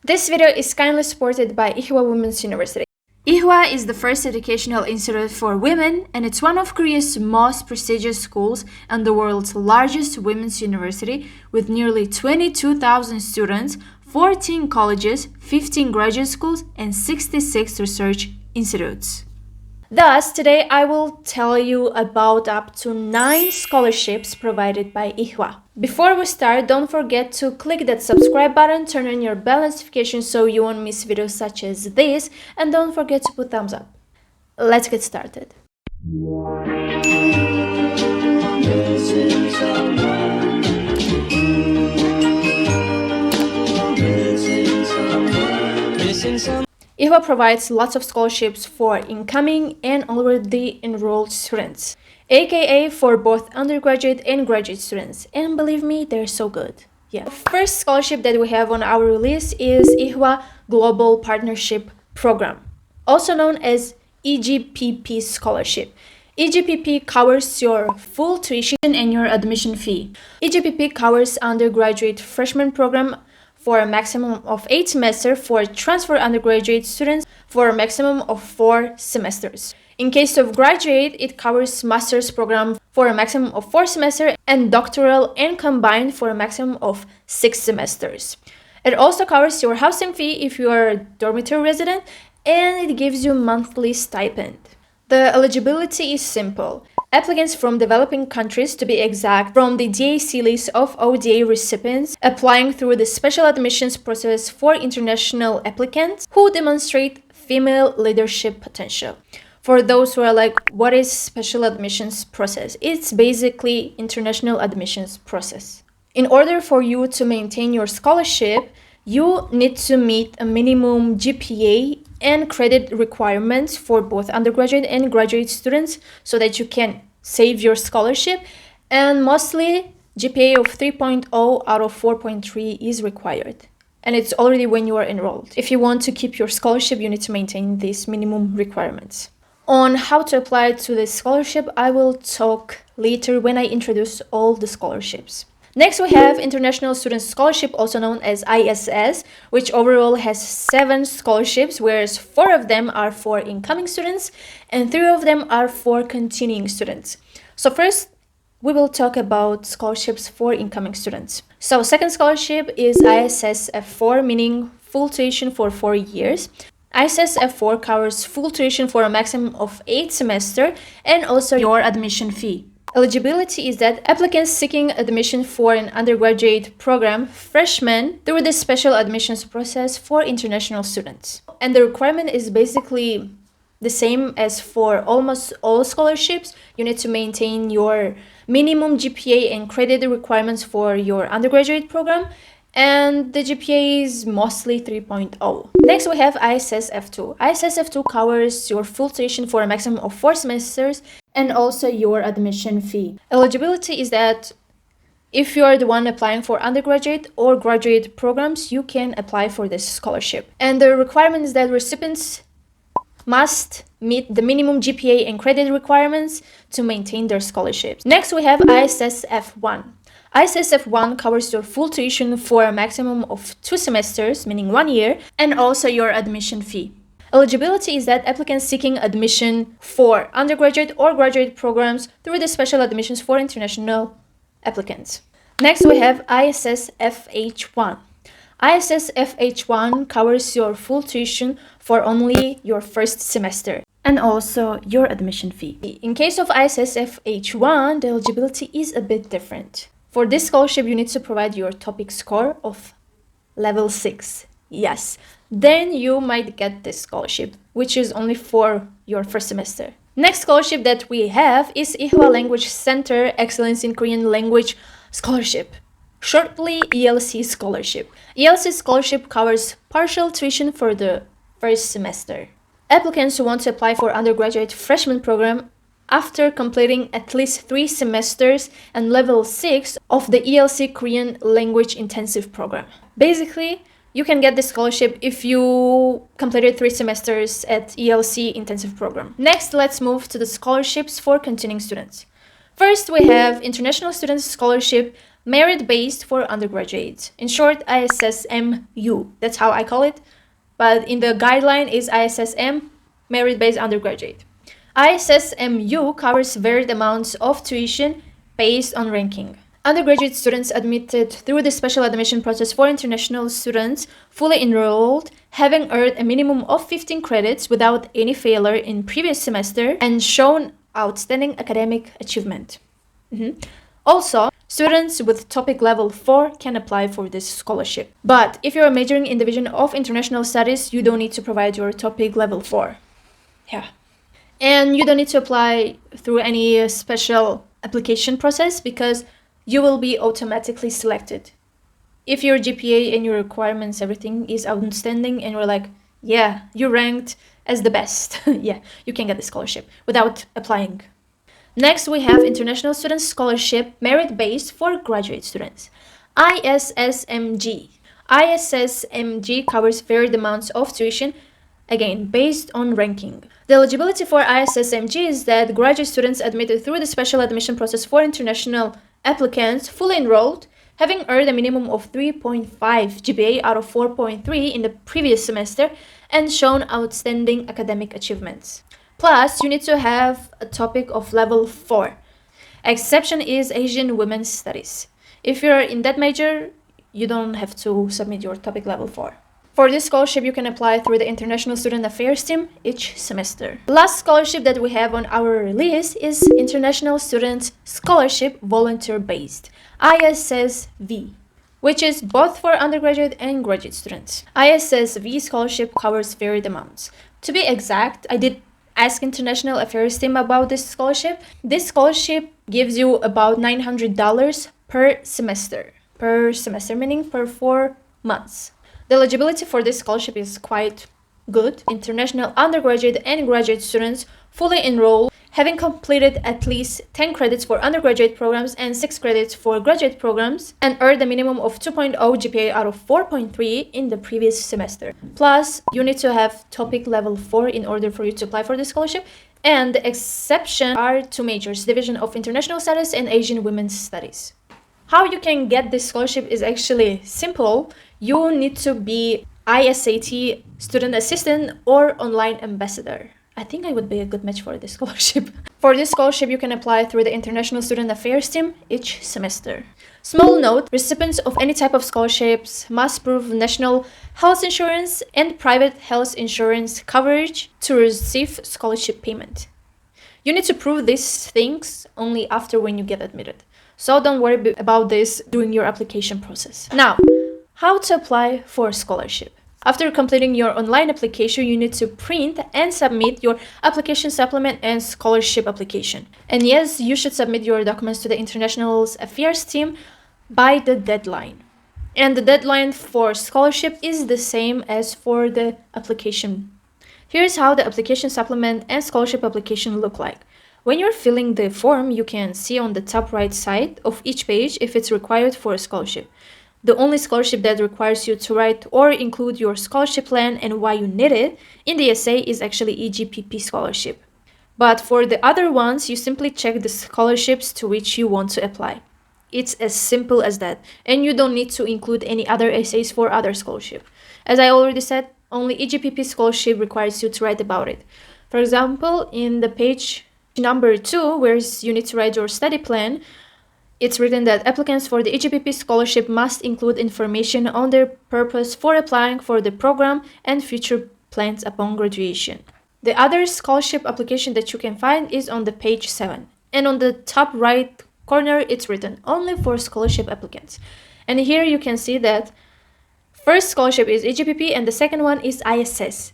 This video is kindly supported by EWHA Womans University. EWHA is the first educational institute for women, and it's one of Korea's most prestigious schools and the world's largest women's university with nearly 22,000 students, 14 colleges, 15 graduate schools, and 66 research institutes. Thus, today I will tell you about up to 9 scholarships provided by EWHA. Before we start, don't forget to click that subscribe button, turn on your bell notifications so you won't miss videos such as this, and don't forget to put thumbs up. Let's get started. EWHA provides lots of scholarships for incoming and already enrolled students, aka for both undergraduate and graduate students, and believe me, they're so good. Yeah. The first scholarship that we have on our list is EWHA Global Partnership Program, also known as EGPP scholarship. EGPP covers your full tuition and your admission fee. EGPP covers undergraduate freshman program for a maximum of 8 semesters, for transfer undergraduate students for a maximum of 4 semesters. In case of graduate, it covers master's program for a maximum of 4 semesters and doctoral and combined for a maximum of 6 semesters. It also covers your housing fee if you are a dormitory resident, and it gives you monthly stipend. The eligibility is simple. Applicants from developing countries, to be exact, from the DAC list of ODA recipients, applying through the special admissions process for international applicants who demonstrate female leadership potential. For those who are like, what is special admissions process? It's basically international admissions process. In order for you to maintain your scholarship, you need to meet a minimum GPA and credit requirements for both undergraduate and graduate students so that you can save your scholarship, and mostly GPA of 3.0 out of 4.3 is required, and it's already when you are enrolled. If you want to keep your scholarship, you need to maintain these minimum requirements. On how to apply to this scholarship, I will talk later when I introduce all the scholarships. Next, we have International Student Scholarship, also known as ISS, which overall has 7 scholarships, whereas 4 of them are for incoming students and 3 of them are for continuing students. So first, we will talk about scholarships for incoming students. So second scholarship is ISS F4, meaning full tuition for 4 years. ISS F4 covers full tuition for a maximum of 8 semesters and also your admission fee. Eligibility is that applicants seeking admission for an undergraduate program, freshmen, through the special admissions process for international students. And the requirement is basically the same as for almost all scholarships. You need to maintain your minimum GPA and credit requirements for your undergraduate program, and the GPA is mostly 3.0. Next, we have ISS F2. ISS F2 covers your full tuition for a maximum of 4 semesters and also your admission fee. Eligibility is that if you are the one applying for undergraduate or graduate programs, you can apply for this scholarship. And the requirement is that recipients must meet the minimum GPA and credit requirements to maintain their scholarships. Next, we have ISS F1. ISS F1 covers your full tuition for a maximum of 2 semesters, meaning 1 year, and also your admission fee. Eligibility is that applicants seeking admission for undergraduate or graduate programs through the special admissions for international applicants. Next, we have ISS FH1. ISS FH1 covers your full tuition for only your first semester and also your admission fee. In case of ISS FH1, the eligibility is a bit different. For this scholarship, you need to provide your TOPIK score of level 6. Yes, then you might get this scholarship, which is only for your first semester. Next scholarship that we have is EWHA Language Center Excellence in Korean Language Scholarship, shortly ELC Scholarship. ELC Scholarship covers partial tuition for the first semester. Applicants who want to apply for undergraduate freshman program after completing at least 3 semesters and level 6 of the ELC Korean Language Intensive Program. Basically, you can get this scholarship if you completed 3 semesters at ELC Intensive Program. Next, let's move to the scholarships for continuing students. First, we have International Student Scholarship merit-based for undergraduates. In short, ISS MU. That's how I call it. But in the guideline is ISS M, merit-based undergraduate. ISS MU covers varied amounts of tuition based on ranking. Undergraduate students admitted through the special admission process for international students fully enrolled, having earned a minimum of 15 credits without any failure in previous semester and shown outstanding academic achievement. Also, students with topic level 4 can apply for this scholarship. But if you are majoring in the Division of International Studies, you don't need to provide your topic level 4. Yeah. And you don't need to apply through any special application process because you will be automatically selected. If your GPA and your requirements, everything is outstanding and you're like, yeah, you're ranked as the best, yeah, you can get the scholarship without applying. Next, we have International Student Scholarship, merit-based for graduate students. ISS MG. ISS MG covers varied amounts of tuition, again, based on ranking. The eligibility for ISS MG is that graduate students admitted through the special admission process for international applicants fully enrolled, having earned a minimum of 3.5 GPA out of 4.3 in the previous semester and shown outstanding academic achievements. Plus, you need to have a topic of level 4. Exception is Asian Women's Studies. If you're in that major, you don't have to submit your topic level 4. For this scholarship, you can apply through the International Student Affairs team each semester. The last scholarship that we have on our list is International Student Scholarship Volunteer-Based, ISS V, which is both for undergraduate and graduate students. ISS V scholarship covers varied amounts. To be exact, I did ask International Affairs team about this scholarship. This scholarship gives you about $900 per semester. Per semester meaning per 4 months. The eligibility for this scholarship is quite good. International undergraduate and graduate students fully enrolled, having completed at least 10 credits for undergraduate programs and 6 credits for graduate programs, and earned a minimum of 2.0 GPA out of 4.3 in the previous semester. Plus, you need to have topic level 4 in order for you to apply for this scholarship. And the exception are 2 majors, Division of International Studies and Asian Women's Studies. How you can get this scholarship is actually simple. You need to be ISAT student assistant or online ambassador. I think I would be a good match for this scholarship. For this scholarship, you can apply through the International Student Affairs team each semester. Small note, recipients of any type of scholarships must prove national health insurance and private health insurance coverage to receive scholarship payment. You need to prove these things only after when you get admitted. So don't worry about this during your application process. Now, how to apply for a scholarship. After completing your online application, you need to print and submit your application supplement and scholarship application. And yes, you should submit your documents to the International Affairs team by the deadline. And the deadline for scholarship is the same as for the application. Here's how the application supplement and scholarship application look like. When you're filling the form, you can see on the top right side of each page if it's required for a scholarship. The only scholarship that requires you to write or include your scholarship plan and why you need it in the essay is actually EGPP scholarship. But for the other ones, you simply check the scholarships to which you want to apply. It's as simple as that, and you don't need to include any other essays for other scholarship. As I already said, only EGPP scholarship requires you to write about it. For example, in the page number 2, where you need to write your study plan, it's written that applicants for the EGPP scholarship must include information on their purpose for applying for the program and future plans upon graduation. The other scholarship application that you can find is on the page 7. And on the top right corner, it's written only for scholarship applicants. And here you can see that first scholarship is EGPP and the second one is ISS.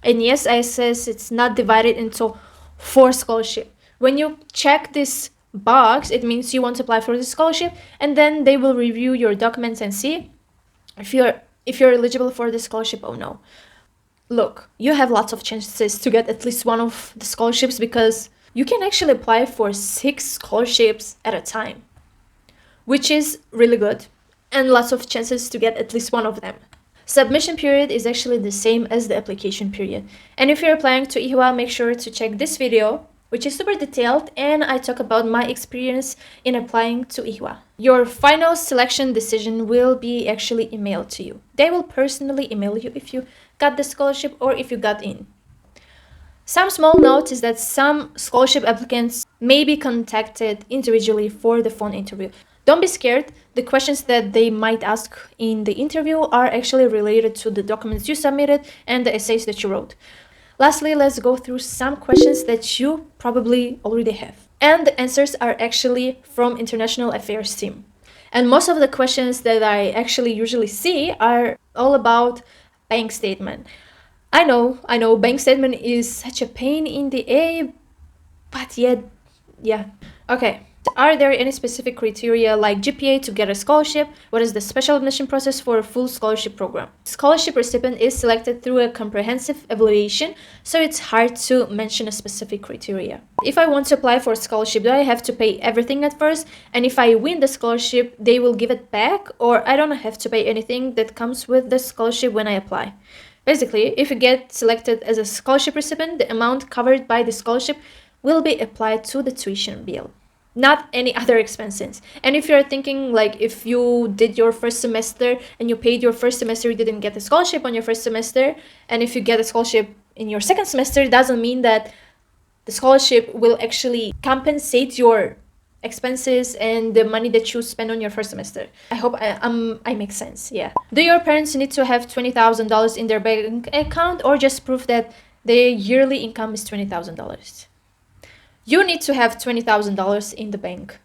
And yes, ISS, it's not divided into 4 scholarships. When you check this box, it means you want to apply for the scholarship, and then they will review your documents and see if you're eligible for the scholarship or no. Look, you have lots of chances to get at least one of the scholarships because you can actually apply for 6 scholarships at a time, which is really good, and lots of chances to get at least one of them. Submission period is actually the same as the application period. And if you're applying to EWHA, make sure to check this video which is super detailed, and I talk about my experience in applying to EWHA. Your final selection decision will be actually emailed to you. They will personally email you if you got the scholarship or if you got in. Some small notes is that some scholarship applicants may be contacted individually for the phone interview. Don't be scared. The questions that they might ask in the interview are actually related to the documents you submitted and the essays that you wrote. Lastly, let's go through some questions that you probably already have. And the answers are actually from International Affairs team. And most of the questions that I actually usually see are all about bank statement. I know, bank statement is such a pain in the A, but yet, yeah. Okay. Are there any specific criteria like GPA to get a scholarship? What is the special admission process for a full scholarship program? Scholarship recipient is selected through a comprehensive evaluation, so it's hard to mention a specific criteria. If I want to apply for a scholarship, do I have to pay everything at first? And if I win the scholarship, they will give it back? Or I don't have to pay anything that comes with the scholarship when I apply? Basically, if you get selected as a scholarship recipient, the amount covered by the scholarship will be applied to the tuition bill, not any other expenses. And if you're thinking like if you did your first semester and you paid your first semester, you didn't get a scholarship on your first semester, and if you get a scholarship in your second semester, it doesn't mean that the scholarship will actually compensate your expenses and the money that you spend on your first semester. I hope I make sense. Yeah. Do your parents need to have $20,000 in their bank account or just prove that their yearly income is $20,000? You need to have $20,000 in the bank.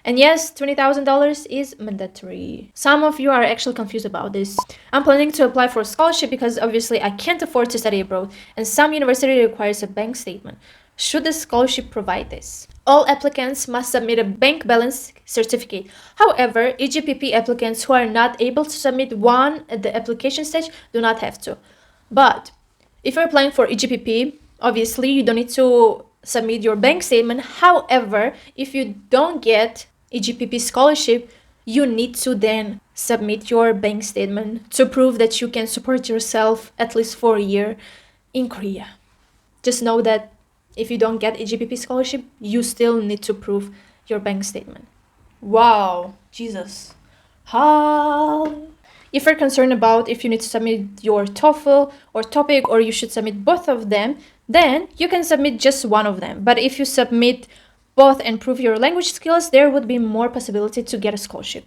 And yes, $20,000 is mandatory. Some of you are actually confused about this. I'm planning to apply for a scholarship because obviously I can't afford to study abroad, and some university requires a bank statement. Should the scholarship provide this? All applicants must submit a bank balance certificate. However, EGPP applicants who are not able to submit one at the application stage do not have to. But if you're applying for EGPP, obviously you don't need to submit your bank statement. However, if you don't get EGPP scholarship, you need to then submit your bank statement to prove that you can support yourself at least for a year in Korea. Just know that if you don't get EGPP scholarship, you still need to prove your bank statement. Wow, Jesus. If you're concerned about if you need to submit your TOEFL or TOPIK, or you should submit both of them, then you can submit just one of them. But if you submit both and prove your language skills, there would be more possibility to get a scholarship.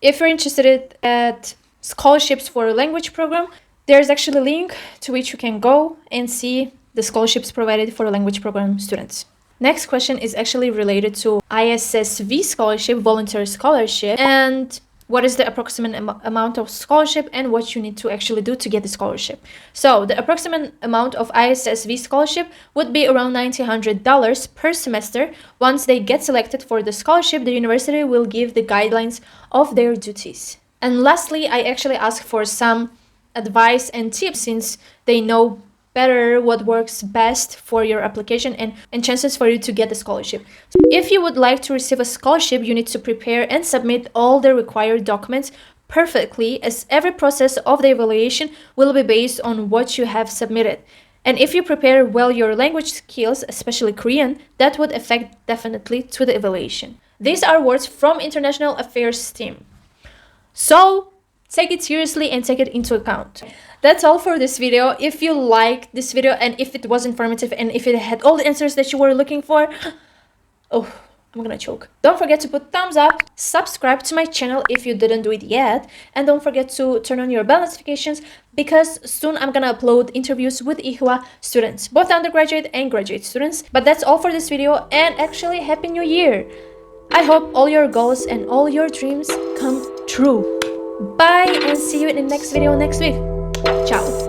If you're interested at scholarships for a language program, there's actually a link to which you can go and see the scholarships provided for language program students. Next question is actually related to ISS V scholarship, voluntary scholarship, and what is the approximate amount of scholarship and what you need to actually do to get the scholarship. So the approximate amount of ISS V scholarship would be around $1,900 per semester. Once they get selected for the scholarship, the university will give the guidelines of their duties. And lastly, I actually asked for some advice and tips since they know better what works best for your application and chances for you to get the scholarship. So if you would like to receive a scholarship, you need to prepare and submit all the required documents perfectly, as every process of the evaluation will be based on what you have submitted. And if you prepare well your language skills, especially Korean, that would affect definitely to the evaluation. These are words from International Affairs team. So take it seriously and take it into account. That's all for this video. If you liked this video and if it was informative and if it had all the answers that you were looking for, oh, I'm gonna choke. Don't forget to put thumbs up, subscribe to my channel if you didn't do it yet, and don't forget to turn on your bell notifications because soon I'm gonna upload interviews with EWHA students, both undergraduate and graduate students. But that's all for this video, and actually Happy New Year! I hope all your goals and all your dreams come true. Bye, and see you in the next video next week. Ciao.